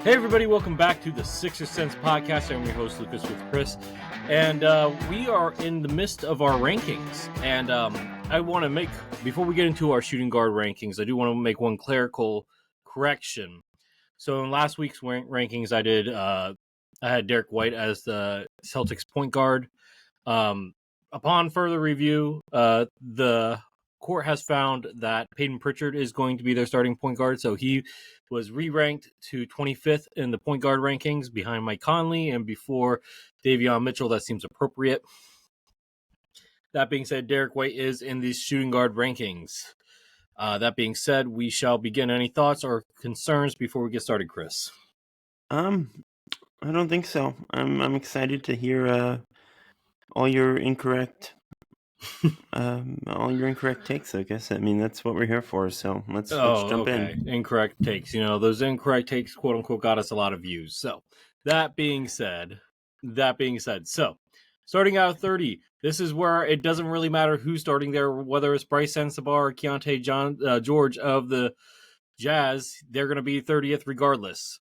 Hey everybody, welcome back to the Sixer Sense podcast. I'm your host Lucas with Chris, and we are in the midst of our rankings. And I want to make, before we get into our shooting guard rankings, I do want to make one clerical correction. So in last week's rankings, I had Derek White as the Celtics point guard. Upon further review, the court has found that Peyton Pritchard is going to be their starting point guard, so he was re-ranked to 25th in the point guard rankings behind Mike Conley and before Davion Mitchell. That seems appropriate. That being said, Derek White is in these shooting guard rankings. That being said, we shall begin. Any thoughts or concerns before we get started, Chris? I don't think so. I'm excited to hear all your incorrect takes, I guess. I mean, that's what we're here for, so let's jump in. Incorrect takes. You know, those incorrect takes, quote unquote, got us a lot of views. So that being said, so starting out 30, this is where it doesn't really matter who's starting there, whether it's Bryce Sensabaugh or Keontae George of the Jazz, they're going to be 30th regardless.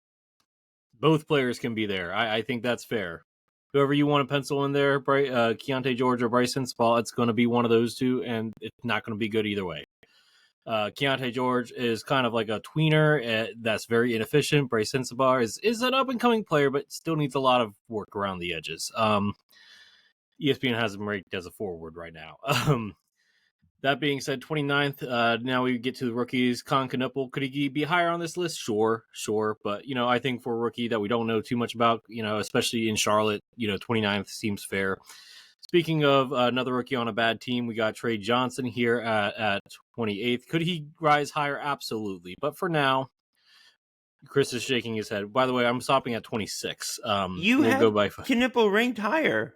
Both players can be there. I think that's fair. Whoever you want to pencil in there, Keontae George or Bryce Sensabaugh, it's going to be one of those two, and it's not going to be good either way. Keontae George is kind of like a tweener that's very inefficient. Bryce Sensabaugh is an up-and-coming player, but still needs a lot of work around the edges. ESPN has him ranked as a forward right now. That being said, 29th, now we get to the rookies. Con Knuppel, could he be higher on this list? Sure. But, I think for a rookie that we don't know too much about, especially in Charlotte, 29th seems fair. Speaking of another rookie on a bad team, we got Trey Johnson here at 28th. Could he rise higher? Absolutely. But for now, Chris is shaking his head. By the way, I'm stopping at 26. You have Knuppel ranked higher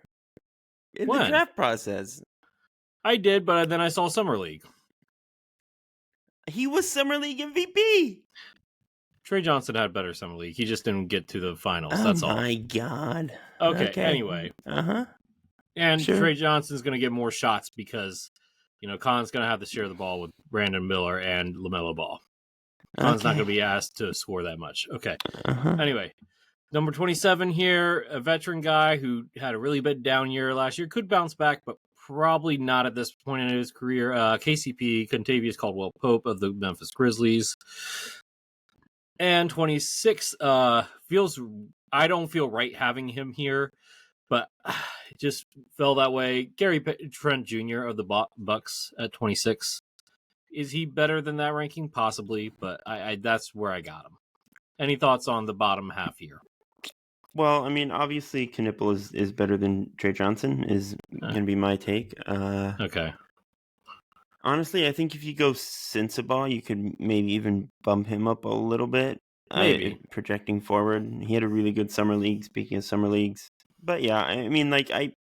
in the draft process. I did, but then I saw Summer League. He was Summer League MVP. Trey Johnson had better Summer League. He just didn't get to the finals. That's all. Oh, my God. Okay. Anyway. And sure. Trey Johnson's going to get more shots because, Con's going to have to share the ball with Brandon Miller and LaMelo Ball. Con's not going to be asked to score that much. Okay. Anyway. Number 27 here, a veteran guy who had a really bit down year last year. Could bounce back, but probably not at this point in his career. KCP, Kentavious Caldwell-Pope of the Memphis Grizzlies. And 26 I don't feel right having him here, but it just fell that way. Gary Trent Jr. of the Bucks at 26. Is he better than that ranking? Possibly, but I that's where I got him. Any thoughts on the bottom half here? Well, I mean, obviously, Knuppel is better than Trey Johnson, is going to be my take. Okay. Honestly, I think if you go Sensabaugh, you could maybe even bump him up a little bit. Maybe. Projecting forward. He had a really good summer league, speaking of summer leagues. But yeah, I mean, I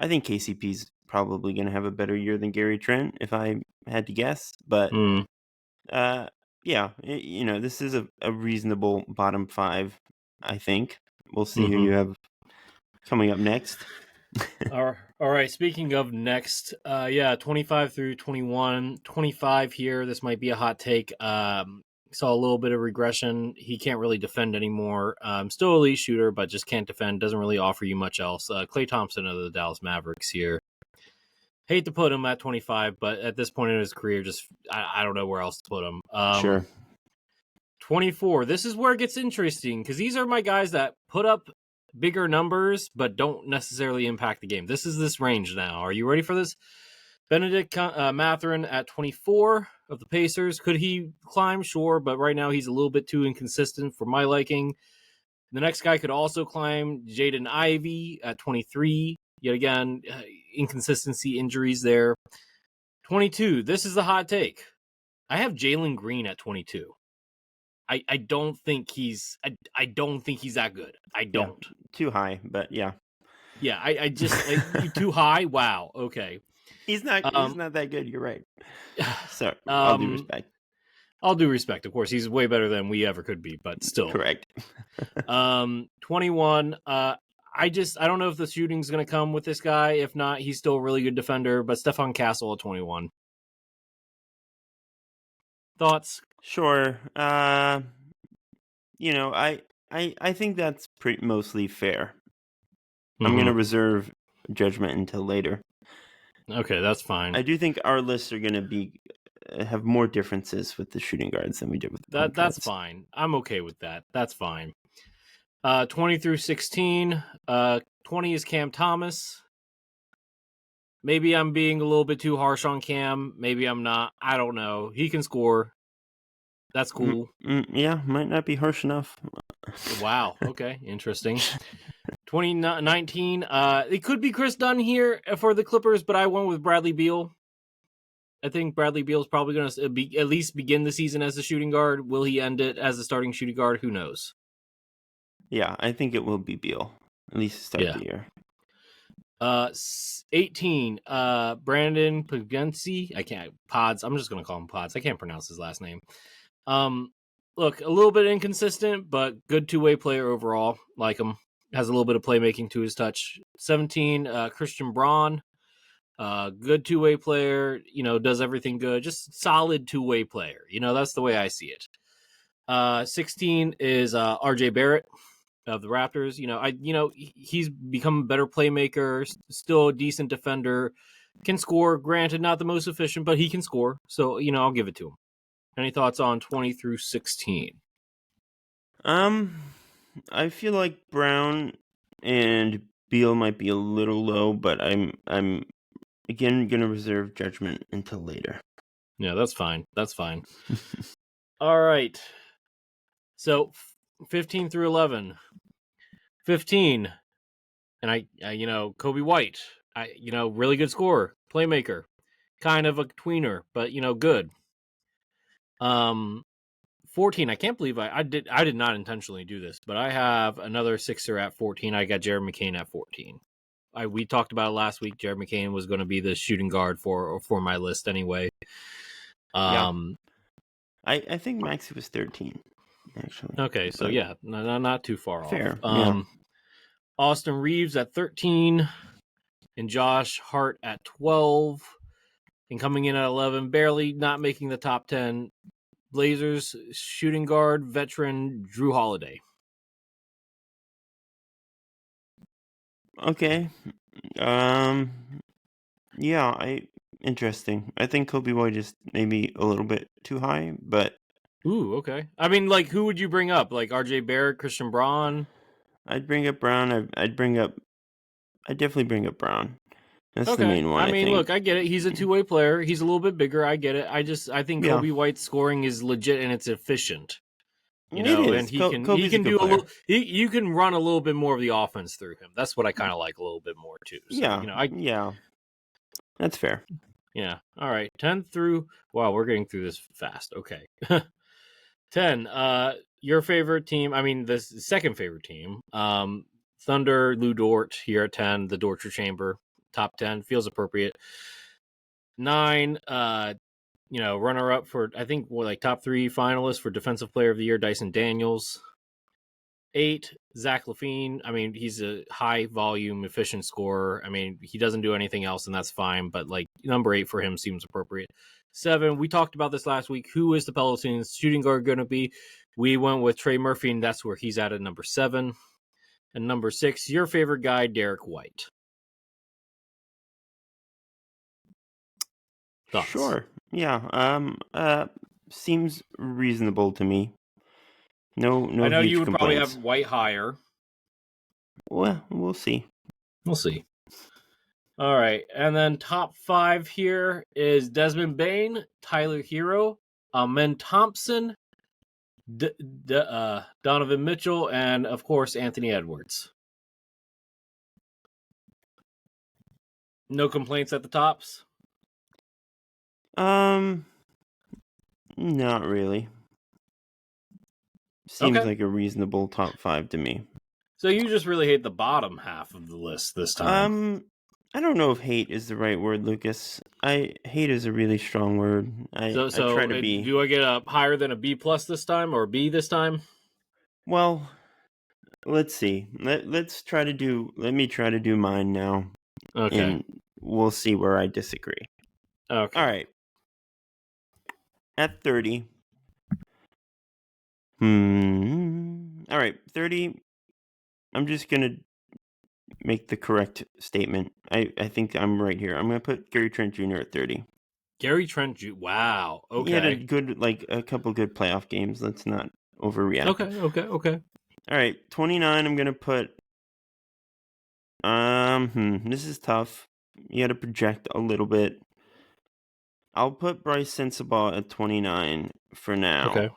think KCP's probably going to have a better year than Gary Trent, if I had to guess. But, yeah, this is a reasonable bottom five, I think. We'll see who you have coming up next. All right. Speaking of next, 25 through 21, 25 here. This might be a hot take. Saw a little bit of regression. He can't really defend anymore. Still elite shooter, but just can't defend. Doesn't really offer you much else. Klay Thompson of the Dallas Mavericks here. Hate to put him at 25, but at this point in his career, just I don't know where else to put him. Sure. 24. This is where it gets interesting because these are my guys that put up bigger numbers but don't necessarily impact the game. This is this range now. Are you ready for this? Benedict Mathurin at 24 of the Pacers. Could he climb? Sure, but right now he's a little bit too inconsistent for my liking. The next guy could also climb. Jaden Ivey at 23. Yet again, inconsistency, injuries there. 22. This is the hot take. I have Jalen Green at 22. I don't think he's that good. I don't. Yeah, too high, but yeah. Yeah, I just too high. Wow. Okay. He's not that good. You're right. So I'll do respect. I'll do respect. Of course, he's way better than we ever could be, but still. Correct. 21. I don't know if the shooting's going to come with this guy. If not, he's still a really good defender. But Stephon Castle at 21. Thoughts? Sure. I think that's mostly fair. I'm going to reserve judgment until later. Okay, that's fine. I do think our lists are going to have more differences with the shooting guards than we did with the point That's guards. fine. I'm okay with that. That's fine. 20 through 16. 20 is Cam Thomas. Maybe I'm being a little bit too harsh on Cam. Maybe I'm not. I don't know. He can score. That's cool. Yeah, might not be harsh enough. Wow. Okay. Interesting. 2019. It could be Chris Dunn here for the Clippers, but I went with Bradley Beal. I think Bradley Beal's probably going to at least begin the season as a shooting guard. Will he end it as a starting shooting guard? Who knows? Yeah, I think it will be Beal, at least to start the year. 18. Brandon Pugensi. I'm just going to call him Pods. I can't pronounce his last name. Look, a little bit inconsistent, but good two-way player overall. Like him. Has a little bit of playmaking to his touch. 17. Christian Braun. Good two-way player. Does everything good. Just solid two-way player. That's the way I see it. 16 is RJ Barrett of the Raptors. He's become a better playmaker, still a decent defender, can score. Granted, not the most efficient, but he can score. So, I'll give it to him. Any thoughts on 20 through 16? I feel like Brown and Beal might be a little low, but I'm again gonna reserve judgment until later. Yeah, that's fine. That's fine. All right. So 15 through 11. 15. And I Kobe White. Really good scorer, playmaker, kind of a tweener, but good. 14. I can't believe I did not intentionally do this, but I have another Sixer at 14. I got Jared McCain at 14. We talked about it last week. Jared McCain was going to be the shooting guard for my list anyway. I think Maxey was 13. Actually. Okay, so yeah, not too far fair, off. Austin Reeves at 13, and Josh Hart at 12, and coming in at 11, barely not making the top 10. Blazers shooting guard veteran Drew Holiday. Okay. Interesting. I think Kobe White is maybe a little bit too high, but okay. I mean, like, who would you bring up? Like RJ Barrett, Christian Braun? I'd bring up Brown. I'd definitely bring up Brown. That's the main one. I mean, look, I get it. He's a two-way player. He's a little bit bigger. I get it. I think Kobe White's scoring is legit and it's efficient. And he can do a little. You can run a little bit more of the offense through him. That's what I kind of like a little bit more too. So, that's fair. Yeah. All right. 10 through. Wow, we're getting through this fast. Okay. 10. Your favorite team. I mean, the second favorite team. Thunder, Lou Dort here at 10. The Dortcher Chamber. Top 10 feels appropriate. 9, runner up for I think top 3 finalists for Defensive Player of the Year, Dyson Daniels. 8, Zach LaVine. I mean, he's a high volume, efficient scorer. I mean, he doesn't do anything else, and that's fine. But number 8 for him seems appropriate. 7, we talked about this last week. Who is the Pelicans shooting guard going to be? We went with Trey Murphy, and that's where he's at number 7. And number 6, your favorite guy, Derek White. Thoughts? Sure. Yeah. Seems reasonable to me. No. I know you would complaints. probably have White higher. Well, we'll see. We'll see. All right, and then top 5 here is Desmond Bane, Tyler Hero, Amen Thompson, Donovan Mitchell, and of course Anthony Edwards. No complaints at the tops? Not really. Seems like a reasonable top 5 to me. So you just really hate the bottom half of the list this time? I don't know if hate is the right word, Lucas. Hate is a really strong word. I try to be. Do I get up higher than a B plus this time, or B this time? Well, let's see. Let me try to do mine now. Okay. And we'll see where I disagree. Okay. All right. At 30. All right, 30. I'm just going to make the correct statement. I think I'm right here. I'm going to put Gary Trent Jr. at 30. Gary Trent Jr. Wow. Okay. He had a couple good playoff games. Let's not overreact. Okay. All right, 29. I'm going to put. This is tough. You got to project a little bit. I'll put Bryce Sensabaugh at 29 for now. Okay.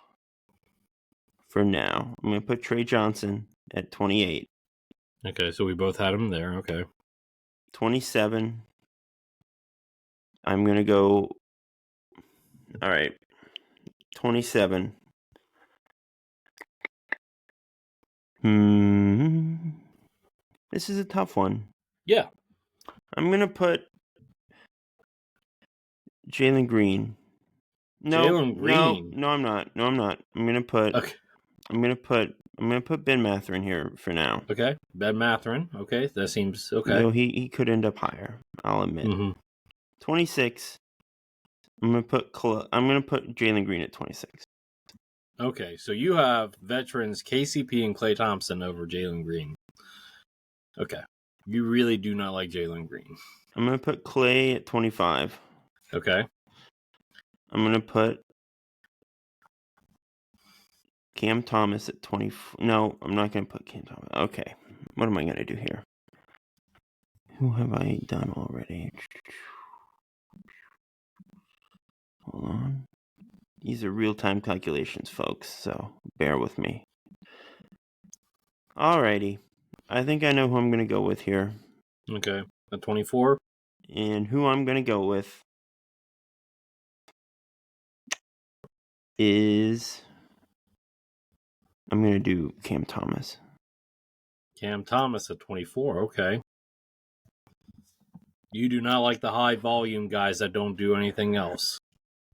For now. I'm going to put Trey Johnson at 28. Okay, so we both had him there. Okay. 27. I'm going to go. All right. 27. This is a tough one. Yeah. I'm going to put Jalen Green. Jalen Green. No, I'm not. I'm going to put. Okay. I'm going to put Ben Mathurin here for now. Okay. Ben Mathurin. Okay, that seems okay. Though he could end up higher, I'll admit. 26. I'm going to put Jalen Green at 26. Okay, so you have veterans KCP and Klay Thompson over Jalen Green. Okay. You really do not like Jalen Green. I'm going to put Klay at 25. Okay. I'm going to put Cam Thomas at 20. No, I'm not going to put Cam Thomas. Okay. What am I going to do here? Who have I done already? Hold on. These are real-time calculations, folks, so bear with me. Alrighty. I think I know who I'm going to go with here. Okay. At 24? And who I'm going to go with is... I'm going to do Cam Thomas. Cam Thomas at 24. Okay. You do not like the high volume guys that don't do anything else.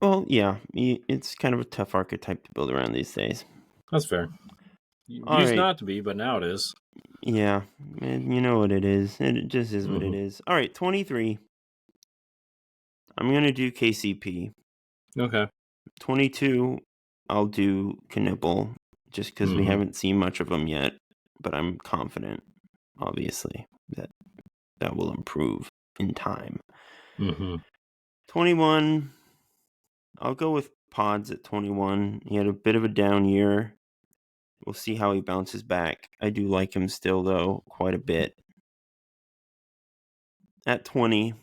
Well, yeah. It's kind of a tough archetype to build around these days. That's fair. Used not to be, but now it is. Yeah. You know what it is. It just is what it is. All right, 23. I'm going to do KCP. Okay. 22, I'll do Knipple, just because we haven't seen much of him yet. But I'm confident, obviously, that will improve in time. 21, I'll go with Pods at 21. He had a bit of a down year. We'll see how he bounces back. I do like him still, though, quite a bit. At 20,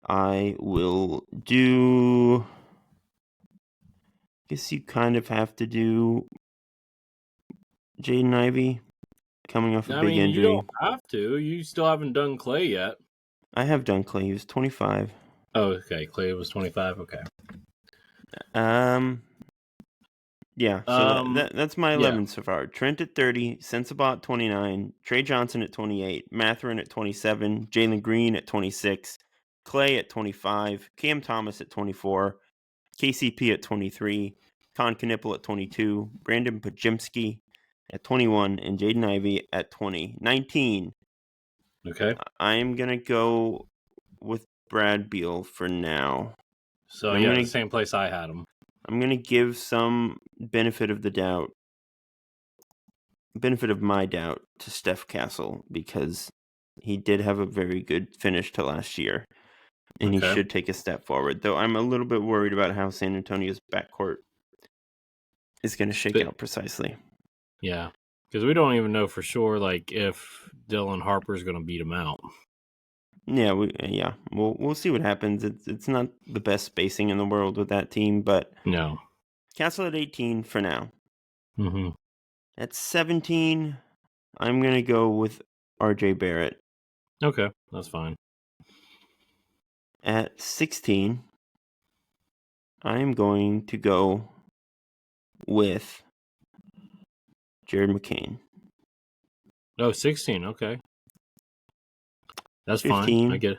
I will do... I guess you kind of have to do Jaden Ivey coming off a big injury. You don't have to. You still haven't done Klay yet. I have done Klay. He was 25. Oh, okay. Klay was 25. Okay. Yeah, so that's my 11 so far. Trent at 30, Sensabaugh at 29, Trey Johnson at 28, Mathurin at 27, Jalen Green at 26, Klay at 25, Cam Thomas at 24, KCP at 23, Con Knipple at 22, Brandon Pajimski at 21, and Jaden Ivey at 20. 19. Okay. I'm going to go with Brad Beal for now. So, the same place I had him. I'm going to give some benefit of my doubt to Steph Castle, because he did have a very good finish to last year, and he should take a step forward. Though I'm a little bit worried about how San Antonio's backcourt is going to shake out precisely. Yeah, because we don't even know for sure, if Dylan Harper's going to beat him out. Yeah, we'll see what happens. It's not the best spacing in the world with that team, but no. Castle at 18 for now. At 17, I'm gonna go with RJ Barrett. Okay, that's fine. At 16, I'm going to go with Jared McCain. Oh, 16, okay. That's 15, fine. I get it.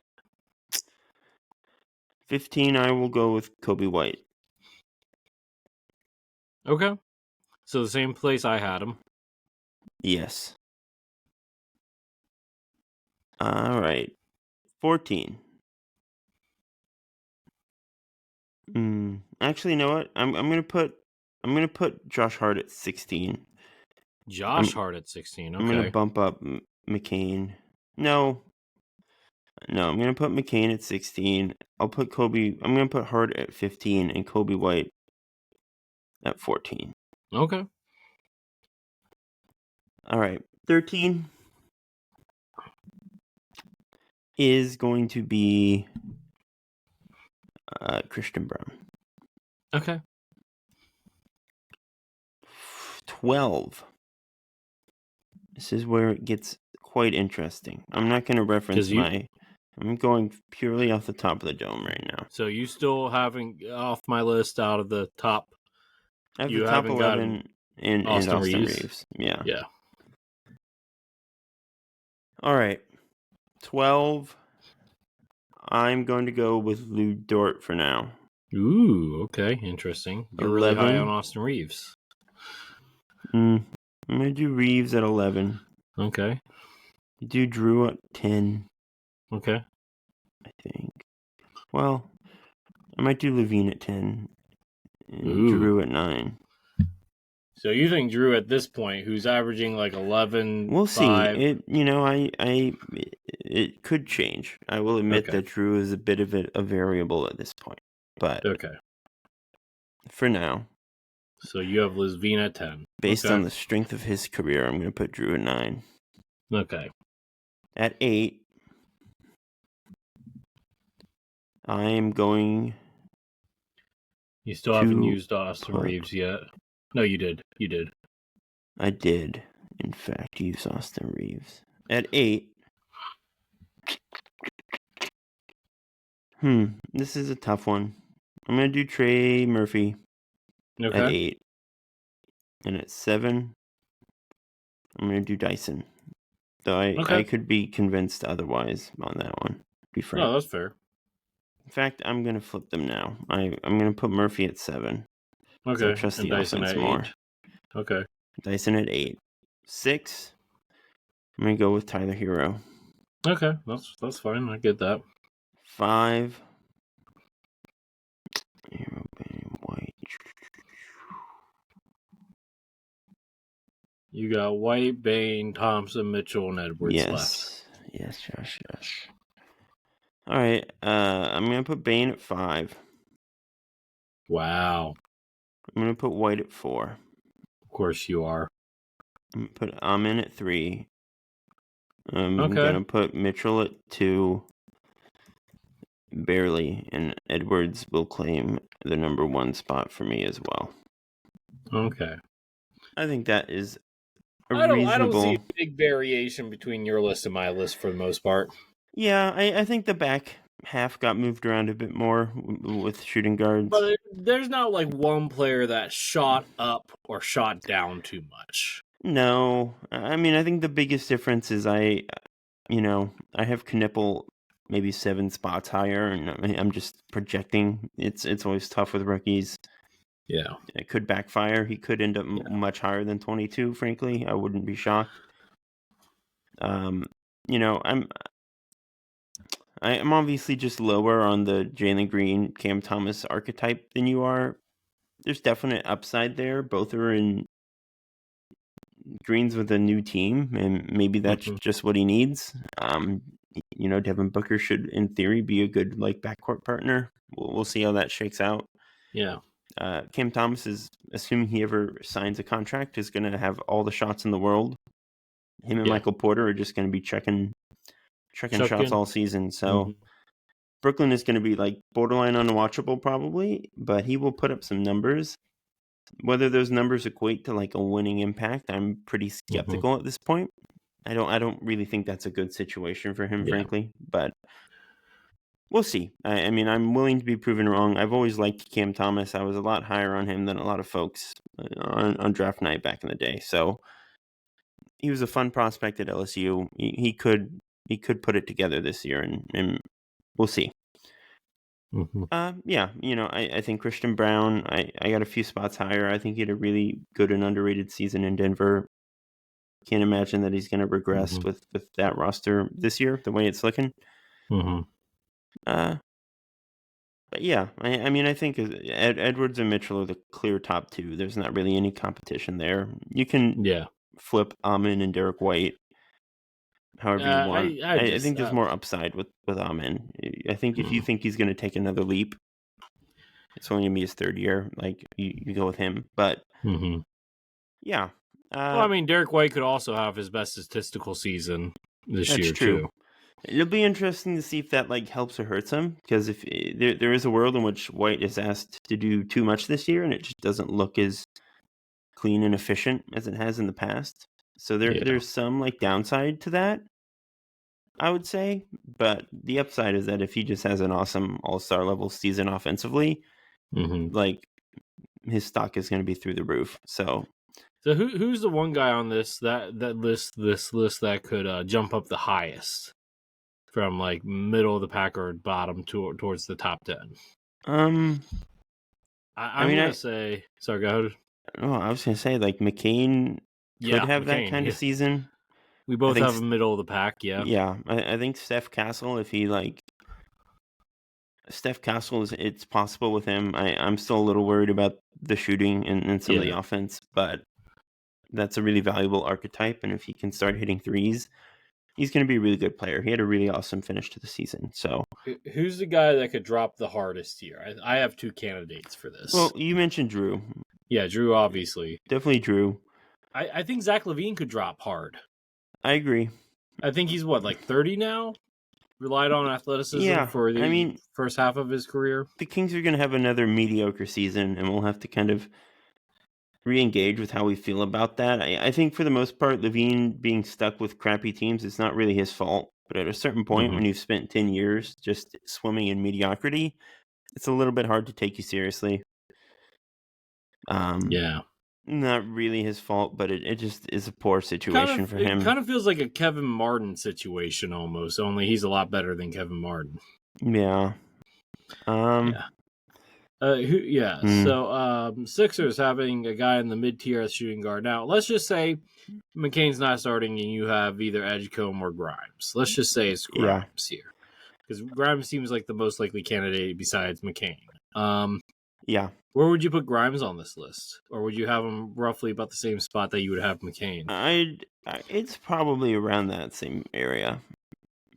15, I will go with Kobe White. Okay. So the same place I had him. Yes. All right. 14. Actually, you know what? I'm gonna put I'm going to put Josh Hart at 16. Josh Hart at 16. Okay. I'm going to bump up McCain. No, I'm going to put McCain at 16. I'm going to put Hart at 15 and Kobe White at 14. Okay. All right. 13 is going to be Christian Brown. Okay. 12. This is where it gets quite interesting. I'm not going to reference I'm going purely off the top of the dome right now. So you still haven't off my list out of the top. I have the top 11 and Austin Reeves. Yeah. Yeah. All right. 12. I'm going to go with Lou Dort for now. Ooh, okay. Interesting. You're 11. Really high on Austin Reeves. I'm going to do Reeves at 11. Okay. Do Drew at 10. Okay. I think. Well, I might do Levine at 10 and Drew at 9. So you think Drew at this point, who's averaging like 11, we'll 5... see. It could change. I will admit that Drew is a bit of a variable at this point. But for now. So you have Levine at 10. Based on the strength of his career, I'm going to put Drew at 9. Okay. At 8, I am going. You still haven't used Austin Reeves yet. No, you did. I did, in fact, use Austin Reeves. At 8. This is a tough one. I'm going to do Trey Murphy at 8. And at 7, I'm going to do Dyson. Though I could be convinced otherwise on that one, to be frank. No, that's fair. In fact, I'm going to flip them now. I'm going to put Murphy at 7. Okay. I trust and the Dyson offense at more. 8. Okay. Dyson at 8. 6, I'm going to go with Tyler Hero. Okay, that's fine. I get that. 5, Hero, White. You got White, Bain, Thompson, Mitchell, and Edwards left. Yes. All right, I'm going to put Bain at 5. Wow. I'm going to put White at 4. Of course you are. I'm going to put Amin at 3. I'm going to put Mitchell at 2. Barely, and Edwards will claim the number 1 spot for me as well. Okay. I think that is I don't see a big variation between your list and my list for the most part. Yeah, I think the back half got moved around a bit more with shooting guards. But there's not like one player that shot up or shot down too much. No. I mean, I think the biggest difference is I have Knippel maybe 7 spots higher, and I'm just projecting. It's always tough with rookies. Yeah. It could backfire. He could end up much higher than 22, frankly. I wouldn't be shocked. I'm obviously just lower on the Jalen Green, Cam Thomas archetype than you are. There's definite upside there. Both are in Green's with a new team, and maybe that's just what he needs. Devin Booker should, in theory, be a good backcourt partner. We'll see how that shakes out. Yeah. Cam Thomas is, assuming he ever signs a contract, is going to have all the shots in the world. Him and Michael Porter are just going to be checking shots all season. So Brooklyn is going to be borderline unwatchable probably, but he will put up some numbers. Whether those numbers equate to a winning impact, I'm pretty skeptical at this point. I don't really think that's a good situation for him, frankly, but we'll see. I mean, I'm willing to be proven wrong. I've always liked Cam Thomas. I was a lot higher on him than a lot of folks on draft night back in the day. So he was a fun prospect at LSU. He could put it together this year, and we'll see. I think Christian Brown, I got a few spots higher. I think he had a really good and underrated season in Denver. Can't imagine that he's going to regress with that roster this year, the way it's looking. But yeah, I mean, I think Edwards and Mitchell are the clear top two. There's not really any competition there. You can flip Amin and Derek White however you want. I think there's more upside with Amin. I think if you think he's going to take another leap, it's only going to be his third year. Like, you go with him. But, yeah. Well, I mean, Derek White could also have his best statistical season this year, too. It'll be interesting to see if that helps or hurts him, because if there is a world in which White is asked to do too much this year, and it just doesn't look as clean and efficient as it has in the past. So there's some downside to that, I would say. But the upside is that if he just has an awesome all-star level season offensively, his stock is going to be through the roof. So who's the one guy on this list that could jump up the highest from middle of the pack or bottom towards the top 10? I'm gonna say. Sorry, go ahead. Oh, I was gonna say McCain could have that kind of season. We both have a middle of the pack. Yeah. I think Steph Castle, if he Steph Castle, it's possible with him. I'm still a little worried about the shooting and some of the offense, but that's a really valuable archetype. And if he can start hitting threes, he's going to be a really good player. He had a really awesome finish to the season. So, who's the guy that could drop the hardest here? I have two candidates for this. Well, you mentioned Drew. Yeah, Drew, obviously. Definitely Drew. I think Zach LaVine could drop hard. I agree. I think he's 30 now? Relied on athleticism for the first half of his career. The Kings are going to have another mediocre season, and we'll have to kind of re-engage with how we feel about that. I think for the most part, LaVine being stuck with crappy teams is not really his fault. But at a certain point, when you've spent 10 years just swimming in mediocrity, it's a little bit hard to take you seriously. Not really his fault, but it just is a poor situation for him. It kind of feels like a Kevin Martin situation almost, only he's a lot better than Kevin Martin. Yeah. So Sixers having a guy in the mid-tier as shooting guard. Now, let's just say McCain's not starting and you have either Edgecombe or Grimes. Let's just say it's Grimes here. Because Grimes seems like the most likely candidate besides McCain. Where would you put Grimes on this list? Or would you have him roughly about the same spot that you would have McCain? It's probably around that same area.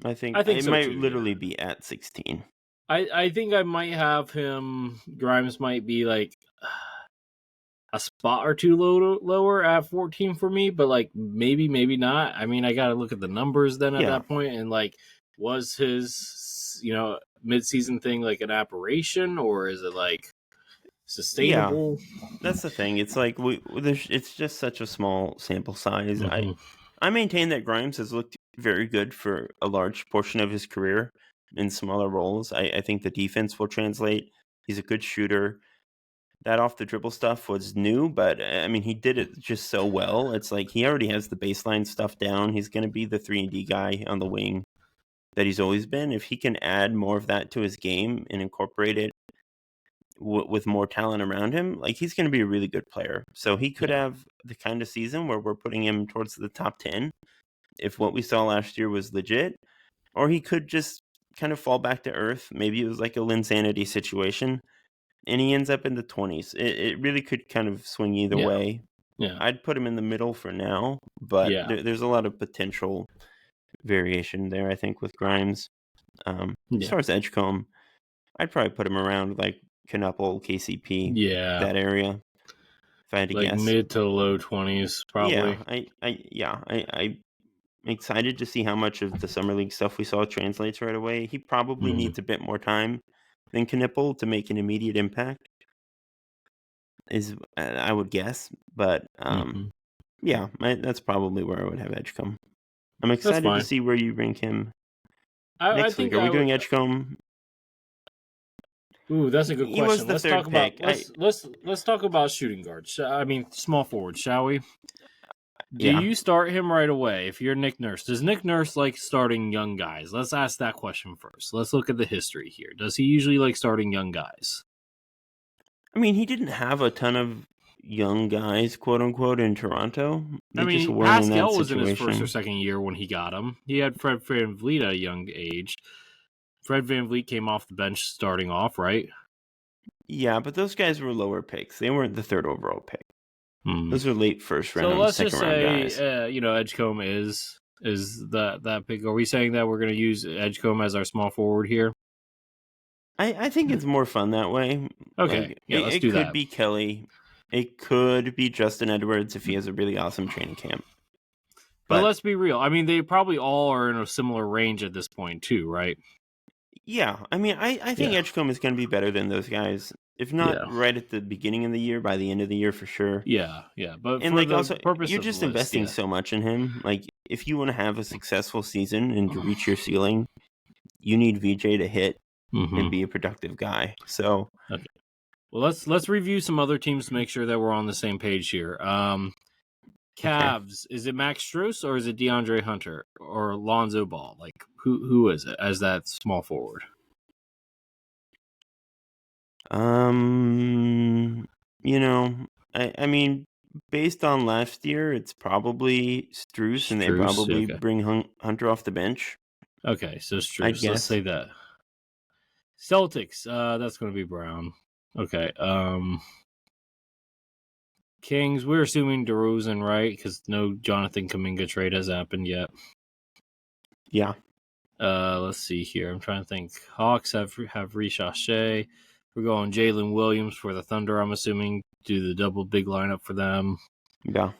I think it might literally be at 16. I think I might have him. Grimes might be a spot or two lower at 14 for me, but maybe not. I mean, I got to look at the numbers then at that point, and was his mid-season thing an aberration, or is it sustainable? Yeah, that's the thing. It's it's just such a small sample size. I maintain that Grimes has looked very good for a large portion of his career in smaller roles. I think the defense will translate. He's a good shooter. That off the dribble stuff was new, but I mean, he did it just so well. It's he already has the baseline stuff down. He's going to be the 3-and-D guy on the wing that he's always been. If he can add more of that to his game and incorporate it with more talent around him, he's going to be a really good player. So he could have the kind of season where we're putting him towards the top 10 if what we saw last year was legit, or he could just kind of fall back to earth. Maybe it was a Linsanity situation and he ends up in the 20s. It really could kind of swing either way. I'd put him in the middle for now, but there's a lot of potential variation there, I think, with Grimes. As far as Edgecombe, I'd probably put him around Knuppel, KCP, that area. If I had to guess, mid to low 20s, probably. I'm excited to see how much of the summer league stuff we saw translates right away. He probably needs a bit more time than Knuppel to make an immediate impact, is I would guess. But that's probably where I would have Edgecombe. I'm excited to see where you rank him next week. Are we doing Edgecombe? Ooh, that's a good question. Let's talk about shooting guards. I mean, small forwards, shall we? Do you start him right away if you're Nick Nurse? Does Nick Nurse like starting young guys? Let's ask that question first. Let's look at the history here. Does he usually like starting young guys? I mean, he didn't have a ton of young guys, quote unquote, in Toronto. Pascal was in his first or second year when he got him. He had Fred VanVleet at a young age. Fred VanVleet came off the bench starting off, right? Yeah, but those guys were lower picks. They weren't the third overall pick. Those are late first round, so let's second just round say, guys. Edgecombe is that pick. Are we saying that we're going to use Edgecombe as our small forward here? I think it's more fun that way. Okay, let's do it could that. be Kelly. It could be Justin Edwards if he has a really awesome training camp. But let's be real. I mean, they probably all are in a similar range at this point too, right? Yeah, I mean, I think Edgecombe is going to be better than those guys. If not right at the beginning of the year, by the end of the year for sure. Yeah. But and for like the also, purpose you're of just the list, investing so much in him. Like, if you want to have a successful season and to reach your ceiling, you need VJ to hit and be a productive guy. So, okay. Well, let's review some other teams to make sure that we're on the same page here. Cavs, is it Max Strus or is it DeAndre Hunter or Lonzo Ball? Like, who is it as that small forward? I mean, based on last year, it's probably Strus, and they probably bring Hunter off the bench. Okay, so Strus, let's say that. Celtics, that's going to be Brown. Okay, Kings, we're assuming DeRozan, right? Because no Jonathan Kuminga trade has happened yet. Yeah. Let's see here. I'm trying to think. Hawks have Ricochet. We're going Jalen Williams for the Thunder, I'm assuming. Do the double big lineup for them. Yeah.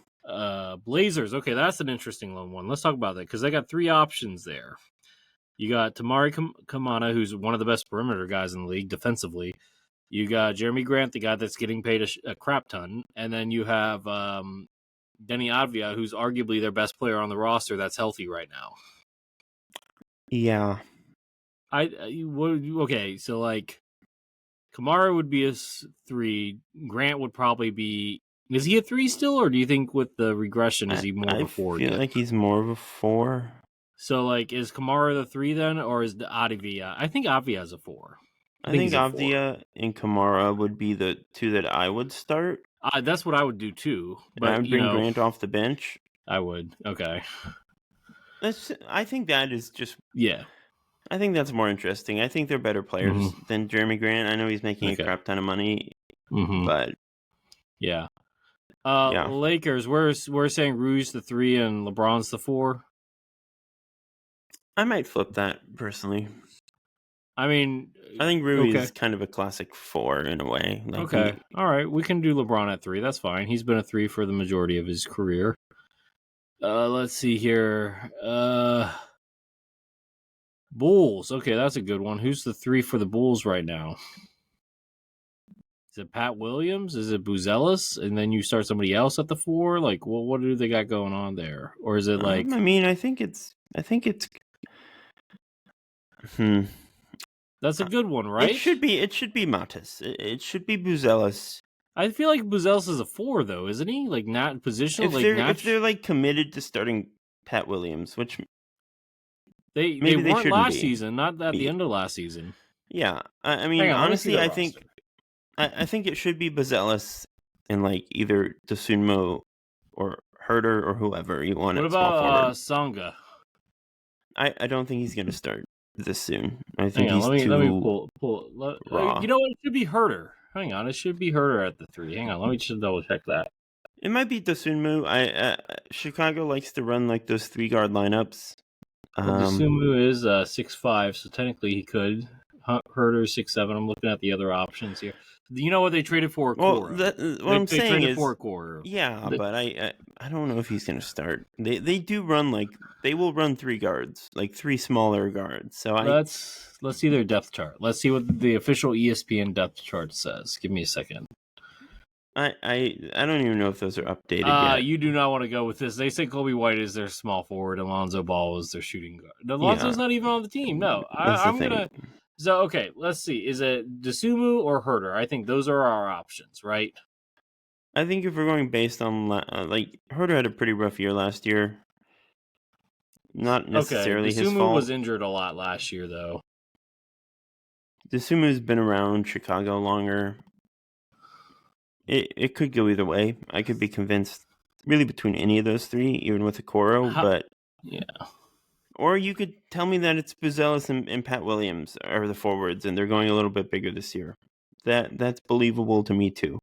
Blazers. Okay, that's an interesting one. Let's talk about that because they got three options there. You got Tamari Kamana, who's one of the best perimeter guys in the league defensively. You got Jeremy Grant, the guy that's getting paid a crap ton. And then you have Denny Advia, who's arguably their best player on the roster that's healthy right now. Yeah. Okay, so like Kamara would be a 3. Grant would probably be. Is he a 3 still, or do you think with the regression is he more of a 4? I feel like he's more of a 4. So like, is Kamara the 3 then, or is the Advia? I think Advia is a 4. I think Advia and Kamara would be the 2 that I would start. That's what I would do too. But I would bring Grant off the bench. I would. Okay. I think that is just. Yeah. I think that's more interesting. I think they're better players than Jeremy Grant. I know he's making a crap ton of money, but yeah. Lakers, we're saying Rouge the 3 and LeBron's the 4. I might flip that personally. I mean, I think Rui is kind of a classic 4 in a way. Like all right, we can do LeBron at 3. That's fine. He's been a 3 for the majority of his career. Let's see here. Bulls. Okay, that's a good one. Who's the 3 for the Bulls right now? Is it Pat Williams? Is it Buzelis? And then you start somebody else at the 4? Like, what do they got going on there? Or is it like? I mean, I think it's. That's a good one, right? It should be Matis. It should be Buzelis. I feel like Buzelis is a 4 though, isn't he? Like not positional. If they're like committed to starting Pat Williams, which they weren't last season, not at the end of last season. Yeah, I mean, honestly, I think it should be Buzelis and like either Dosunmu or Herter or whoever you want. What about Songa? I don't think he's going to start this soon. I think let me pull. raw. You know what? It should be Herter. Hang on, it should be Herter at the 3. Hang on, let me just double check that. It might be Dosunmu. Chicago likes to run like those 3-guard lineups. Dosunmu is 6'5", so technically he could. Herter 6'7". I'm looking at the other options here. You know what they traded for? Well, I'm saying is, Cora. Yeah, but I don't know if he's going to start. They do run they will run 3 guards, like 3 smaller guards. So let's see their depth chart. Let's see what the official ESPN depth chart says. Give me a second. I don't even know if those are updated yet. You do not want to go with this. They say Kobe White is their small forward, and Lonzo Ball is their shooting guard. Alonzo's not even on the team. No, I'm gonna. So okay, let's see. Is it Dosunmu or Herter? I think those are our options, right? I think if we're going based on Herter had a pretty rough year last year. Not necessarily his fault. Dosunmu was injured a lot last year, though. Dosunmu's been around Chicago longer. It could go either way. I could be convinced really between any of those 3, even with Okoro, but yeah. Or you could tell me that it's Buzelis and Pat Williams are the forwards, and they're going a little bit bigger this year. That's believable to me too.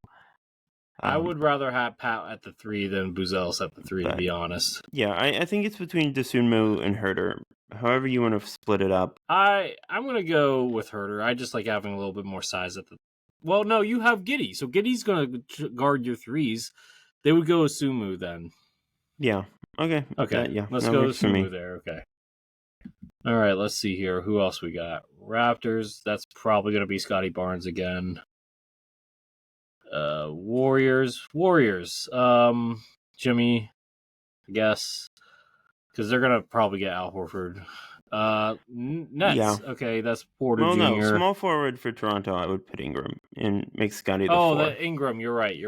I would rather have Pat at the 3 than Buzelis at the 3, to be honest. Yeah, I think it's between Dosunmu and Herter. However you want to split it up. I'm going to go with Herter. I just like having a little bit more size at the... Well, no, you have Giddey. So Giddey's going to guard your 3s. They would go with Sumu then. Yeah. Okay. Okay. Let's go with Sumu there. Okay. All right, let's see here. Who else we got? Raptors. That's probably going to be Scotty Barnes again. Warriors. Jimmy, I guess, because they're gonna probably get Al Horford. Nets. Yeah. Okay, that's Porter Jr. No, small forward for Toronto. I would put Ingram and make Scotty the 4. The Ingram. You're right.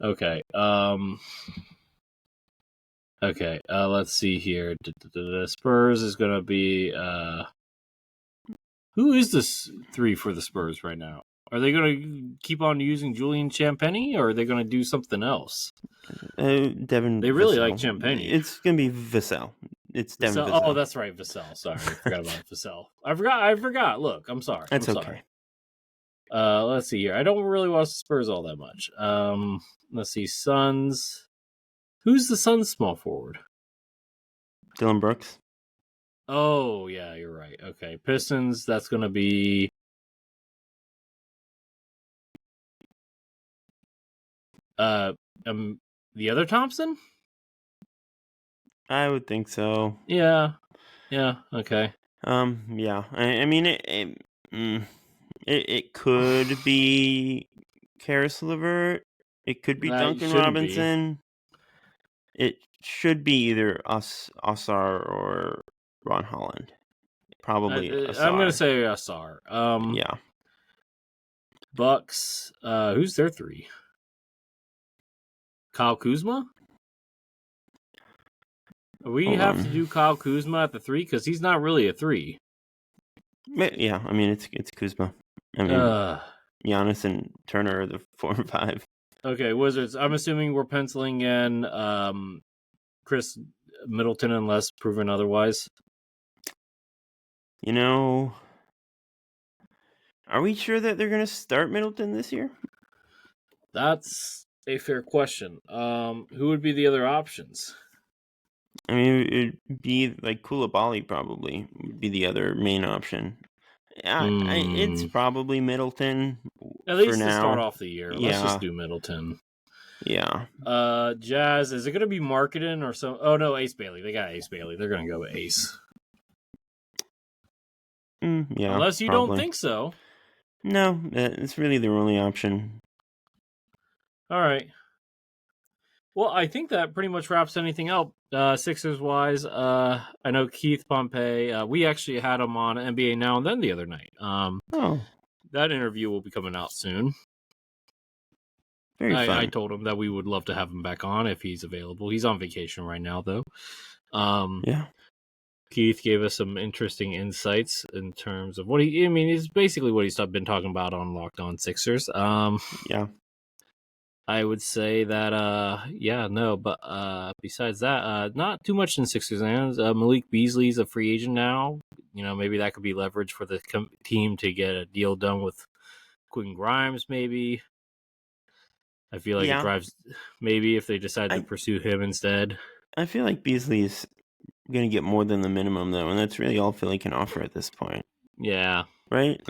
Okay. Okay. Let's see here. The Spurs is gonna be. Who is this 3 for the Spurs right now? Are they going to keep on using Julian Champagny, or are they going to do something else? Devin. They really like Champagny. It's going to be Vassell. It's Devin Vassell. Oh, that's right, Vassell. Sorry, I forgot about Vassell. I forgot. Look, I'm sorry. That's okay. Let's see here. I don't really watch the Spurs all that much. Let's see. Suns. Who's the Suns small forward? Dylan Brooks. Oh, yeah, you're right. Okay. Pistons, that's going to be... the other Thompson? I would think so. Yeah. Okay. Yeah. I mean, it could be Karis LeVert. It could be Duncan Robinson. It should be either Osar or Ron Holland. Probably Osar. I'm going to say Osar. Yeah. Bucks. Who's their 3? Kyle Kuzma? We have to do Kyle Kuzma at the 3 because he's not really a 3. Yeah, I mean it's Kuzma. I mean Giannis and Turner are the 4 and 5. Okay, Wizards. I'm assuming we're penciling in Chris Middleton unless proven otherwise. You know, are we sure that they're going to start Middleton this year? That's a fair question. Who would be the other options? I mean, it'd be like Koulibaly probably would be the other main option. It's probably Middleton. At least to start off the year. Let's just do Middleton. Yeah. Jazz, is it going to be Marketing or some? Oh, no, Ace Bailey. They got Ace Bailey. They're going to go with Ace. Yeah. Unless you don't think so. No, it's really their only option. All right. Well, I think that pretty much wraps anything up. Sixers-wise, I know Keith Pompey, we actually had him on NBA Now and Then the other night. That interview will be coming out soon. Very fun. I told him that we would love to have him back on if he's available. He's on vacation right now, though. Yeah. Keith gave us some interesting insights in terms of what it's basically what he's been talking about on Locked On Sixers. Yeah. I would say that, but besides that, not too much in Sixers hands. Malik Beasley's a free agent now. Maybe that could be leverage for the team to get a deal done with Quentin Grimes, maybe. I feel like it drives, maybe if they decide to pursue him instead. I feel like Beasley is going to get more than the minimum, though, and that's really all Philly can offer at this point. Yeah. Right?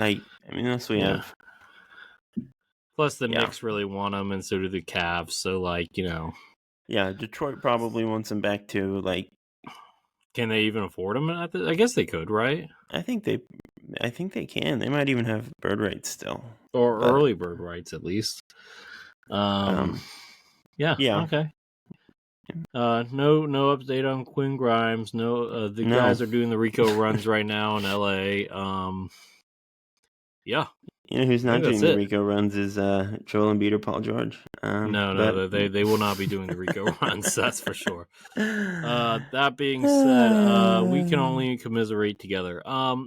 Unless we have... Plus, the Knicks really want him, and so do the Cavs. So, Yeah, Detroit probably wants him back too. Can they even afford him? I guess they could, right? I think they can. They might even have bird rights still, or early bird rights at least. Yeah. Okay. No update on Quinn Grimes. No, the guys are doing the Rico runs right now in LA. Yeah. You know who's not doing the Rico runs is Joel Embiid or Paul George. They will not be doing the Rico runs. That's for sure. That being said, we can only commiserate together.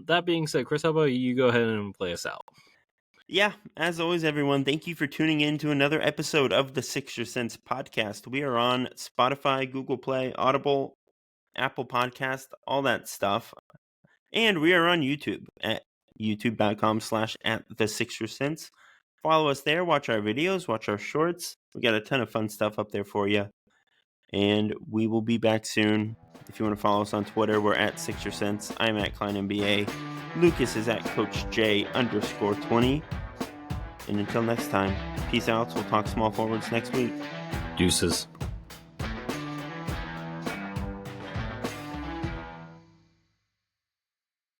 That being said, Chris, how about you go ahead and play us out? Yeah, as always, everyone, thank you for tuning in to another episode of the Sixer Sense podcast. We are on Spotify, Google Play, Audible, Apple Podcast, all that stuff. And we are on YouTube at youtube.com/@the6%. Follow us there, watch our videos, watch our shorts. We got a ton of fun stuff up there for you. And we will be back soon. If you want to follow us on Twitter, we're at 6%. I'm at Kline NBA. Lucas is at CoachJ_20. And until next time, peace out. We'll talk small forwards next week. Deuces.